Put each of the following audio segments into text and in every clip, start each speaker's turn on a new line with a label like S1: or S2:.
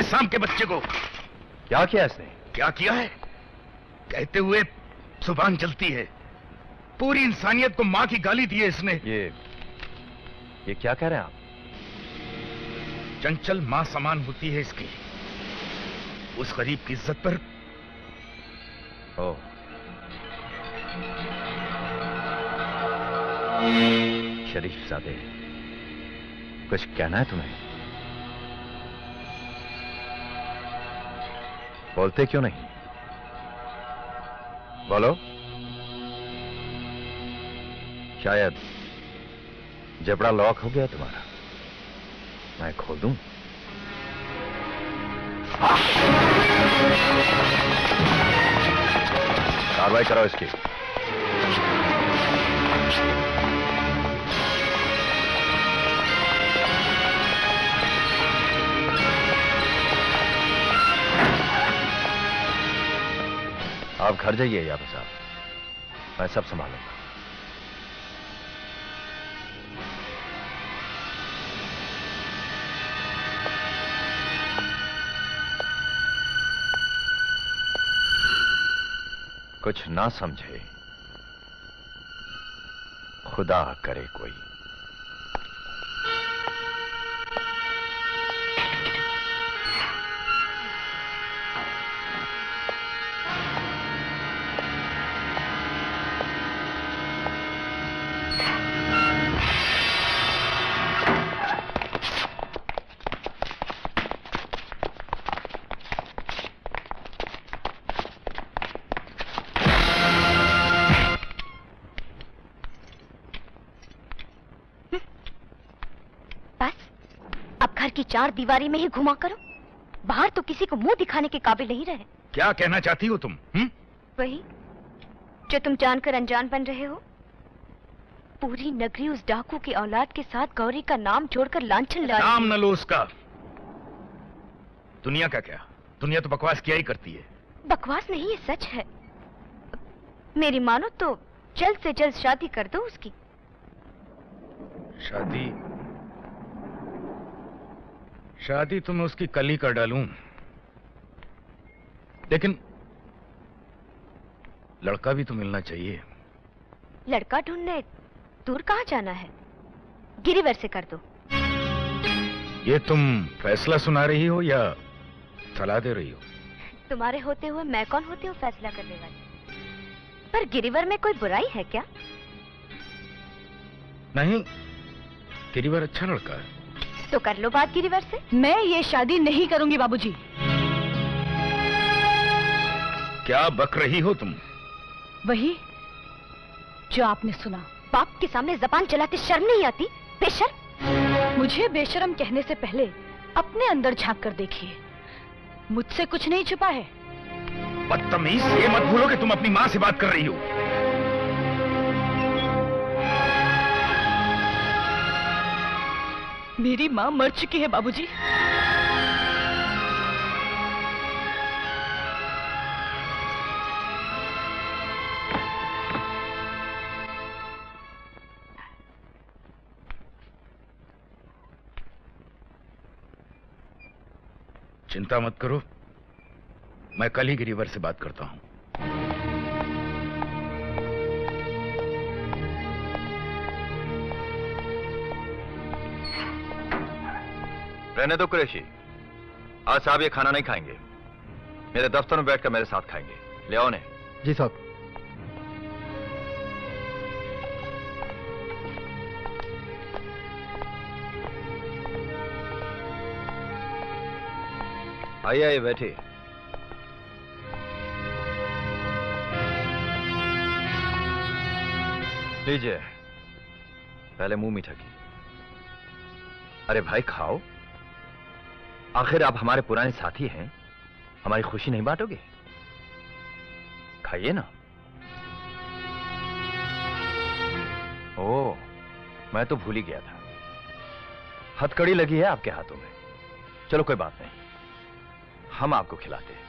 S1: इस सांप के बच्चे को।
S2: क्या किया इसने?
S1: क्या किया है कहते हुए जुबान चलती है। पूरी इंसानियत को मां की गाली दी है इसने।
S2: ये क्या कह रहे हैं आप?
S1: चंचल मां समान होती है इसकी। उस गरीब की इज्जत पर।
S2: ओह, शरीफ ज़ादे, कुछ कहना है तुम्हें? बोलते क्यों नहीं? बोलो। शायद जबड़ा लॉक हो गया तुम्हारा, मैं खोल दूं? कार्रवाई करो इसकी। आप घर जाइए यादव साहब, मैं सब संभालूंगा। कुछ ना समझे, खुदा करे कोई।
S3: की 4 दीवारी में ही घुमा करो, बाहर तो किसी को मुंह दिखाने के काबिल नहीं रहे।
S1: क्या कहना चाहती हो तुम?
S3: वही जो तुम जानकर अनजान बन रहे हो। पूरी नगरी उस डाकू की औलाद के साथ गौरी का नाम जोड़कर लांछन ला रही है।
S1: नाम न लो उसका। दुनिया का क्या, दुनिया तो बकवास किया ही करती है।
S3: बकवास नहीं, ये सच है। मेरी मानो तो जल्द से जल्द शादी कर दो उसकी।
S1: शादी तो मैं उसकी कल ही कर डालूं, लेकिन लड़का भी तो मिलना चाहिए।
S3: लड़का ढूंढने दूर कहाँ जाना है, गिरिवर से कर दो।
S1: ये तुम फैसला सुना रही हो या सलाह दे रही हो?
S3: तुम्हारे होते हुए मैं कौन होती हूँ फैसला करने वाली? पर गिरिवर में कोई बुराई है क्या?
S1: नहीं, गिरिवर अच्छा लड़का है।
S3: तो कर लो बात गिरिवर से।
S4: मैं ये शादी नहीं करूंगी बाबूजी।
S1: क्या बक रही हो तुम?
S4: वही जो आपने सुना।
S3: बाप के सामने जबान चलाते शर्म नहीं आती? बेशर्म।
S4: मुझे बेशर्म कहने से पहले अपने अंदर झांक कर देखिए, मुझसे कुछ नहीं छुपा है।
S1: बदतमीज, ये मत भूलो कि तुम अपनी माँ से बात कर रही हो।
S4: मेरी माँ मर चुकी है बाबूजी।
S1: चिंता मत करो, मैं कल ही गिरिवर से बात करता हूं।
S2: रहने दो कुरैशी, आज साहब ये खाना नहीं खाएंगे, मेरे दफ्तर में बैठकर मेरे साथ खाएंगे। ले आओ ने।
S5: जी साहब।
S2: आइए आइए बैठिए। लीजिए, पहले मुंह मीठा कीजिए। अरे भाई खाओ, आखिर आप हमारे पुराने साथी हैं, हमारी खुशी नहीं बांटोगे? खाइए ना। ओह, मैं तो भूल ही गया था, हथकड़ी लगी है आपके हाथों में। चलो कोई बात नहीं, हम आपको खिलाते हैं।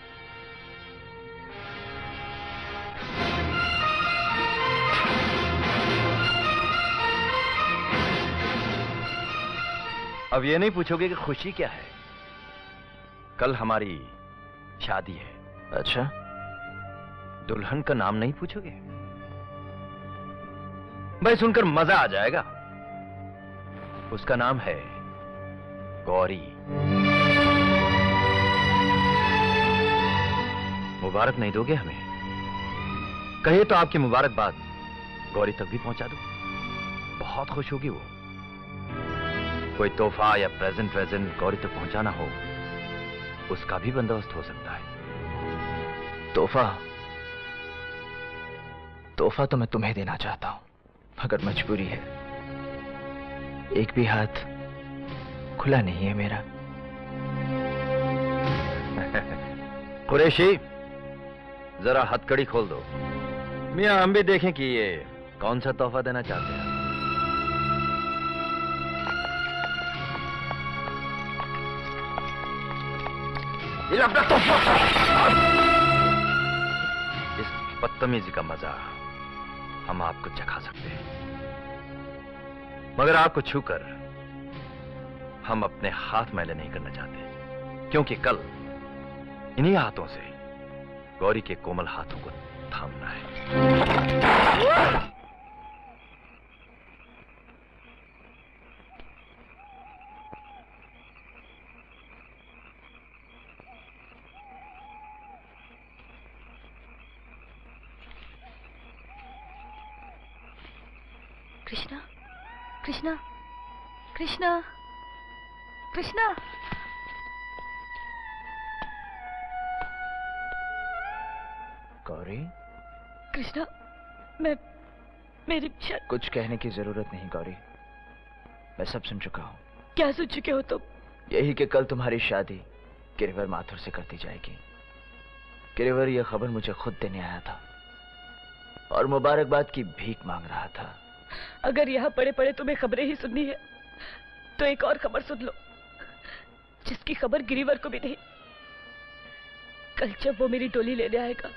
S2: अब ये नहीं पूछोगे कि खुशी क्या है? कल हमारी शादी है।
S5: अच्छा,
S2: दुल्हन का नाम नहीं पूछोगे? भाई सुनकर मजा आ जाएगा। उसका नाम है गौरी। मुबारक नहीं दोगे हमें? कहिए तो आपकी मुबारकबाद गौरी तक भी पहुंचा दो। बहुत खुश होगी वो। कोई तोहफा या प्रेजेंट गौरी तक पहुंचाना हो, उसका भी बंदोबस्त हो सकता है।
S5: तोहफा तो मैं तुम्हें देना चाहता हूं, मगर मजबूरी है। एक भी हाथ खुला नहीं है मेरा।
S2: कुरैशी, जरा हथकड़ी खोल दो। मियां, हम भी देखें कि ये कौन सा तोहफा देना चाहते हैं। ये अपना तोहफा। इस बदतमीजी का मजा हम आपको चखा सकते हैं, मगर आपको छूकर हम अपने हाथ मैले नहीं करना चाहते, क्योंकि कल इन्हीं हाथों से गौरी के कोमल हाथों को थामना है।
S4: कृष्णा, कृष्णा, कृष्णा, कृष्णा।
S5: गौरी,
S4: कृष्णा, मेरी
S5: कुछ कहने की जरूरत नहीं गौरी, मैं सब सुन चुका हूँ।
S4: क्या सुन चुके हो तुम?
S5: यही कि कल तुम्हारी शादी गिरिवर माथुर से करती जाएगी। गिरिवर यह खबर मुझे खुद देने आया था और मुबारकबाद की भीख मांग रहा था।
S4: अगर यहाँ पड़े पड़े तुम्हें खबरें ही सुननी है तो एक और खबर सुन लो, जिसकी खबर गिरिवर को भी नहीं। कल जब वो मेरी डोली लेने आएगा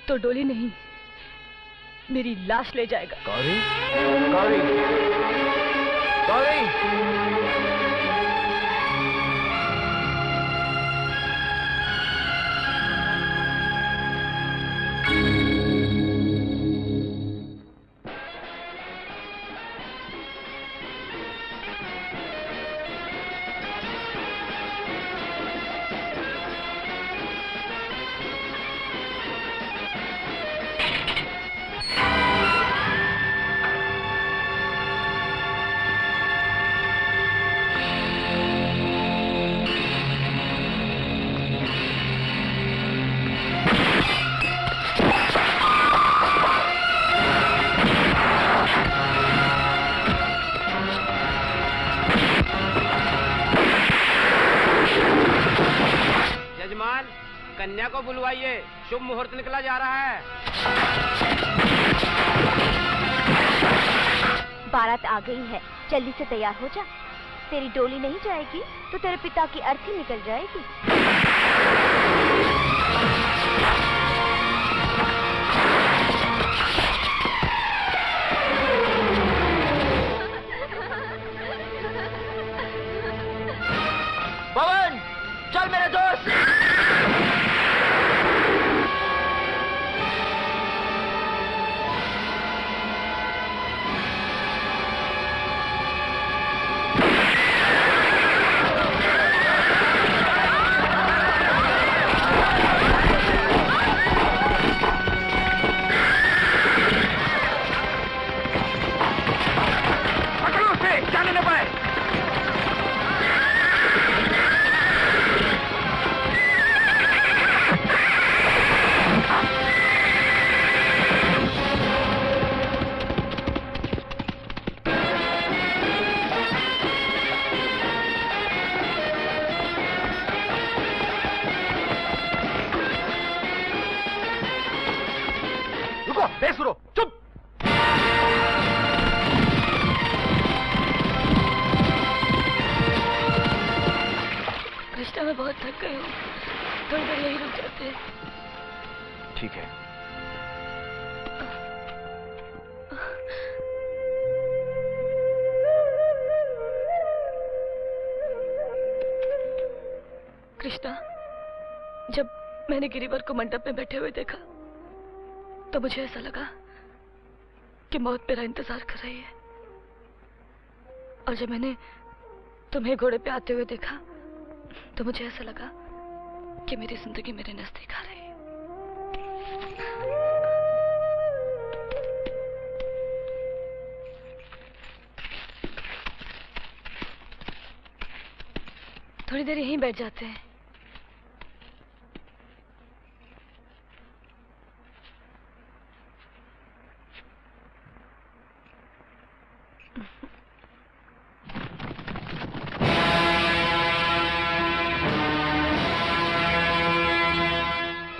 S4: तो डोली नहीं, मेरी लाश ले जाएगा।
S5: गौरी, गौरी, गौरी।
S6: कन्या को बुलवाइए, शुभ मुहूर्त निकला जा रहा है।
S3: बारात आ गई है, जल्दी से तैयार हो जा। तेरी डोली नहीं जाएगी तो तेरे पिता की अर्थी निकल जाएगी।
S5: पवन, चल मेरे दोस्त।
S1: बेसुरो, चुप।
S4: कृष्णा, मैं बहुत थक गई हूँ, थोड़ी देर यहीं रुक जाते हैं।
S5: ठीक है।
S4: ना, जब मैंने गिरिवर को मंडप में बैठे हुए देखा तो मुझे ऐसा लगा कि मौत मेरा इंतजार कर रही है। और जब मैंने तुम्हें घोड़े पे आते हुए देखा तो मुझे ऐसा लगा कि मेरी जिंदगी मेरे नजदीक आ रही है। थोड़ी देर यहीं बैठ जाते हैं।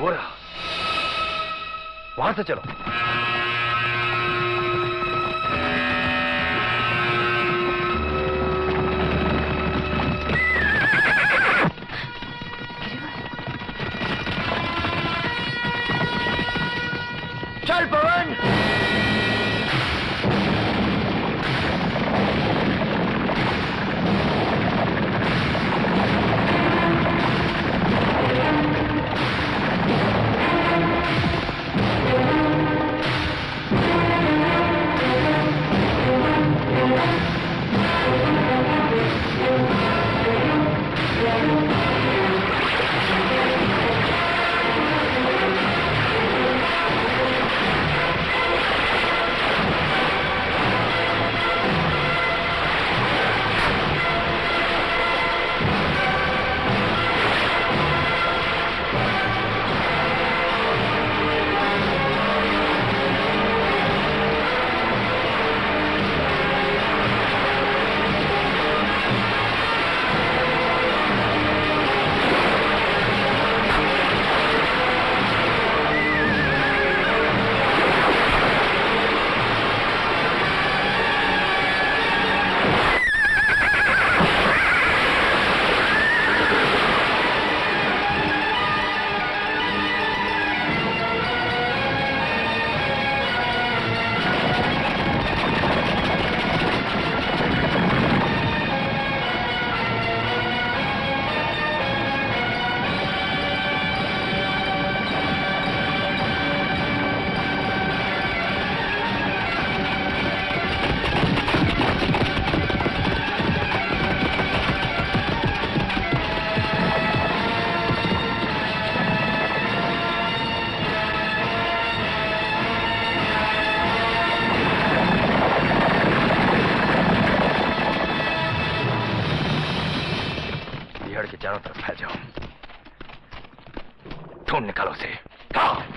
S2: वो रहा, वहां से चलो।
S5: चल पवन।
S2: चारों तरफ फैल जाओ। ढूंढ निकालो उसे। हाँ।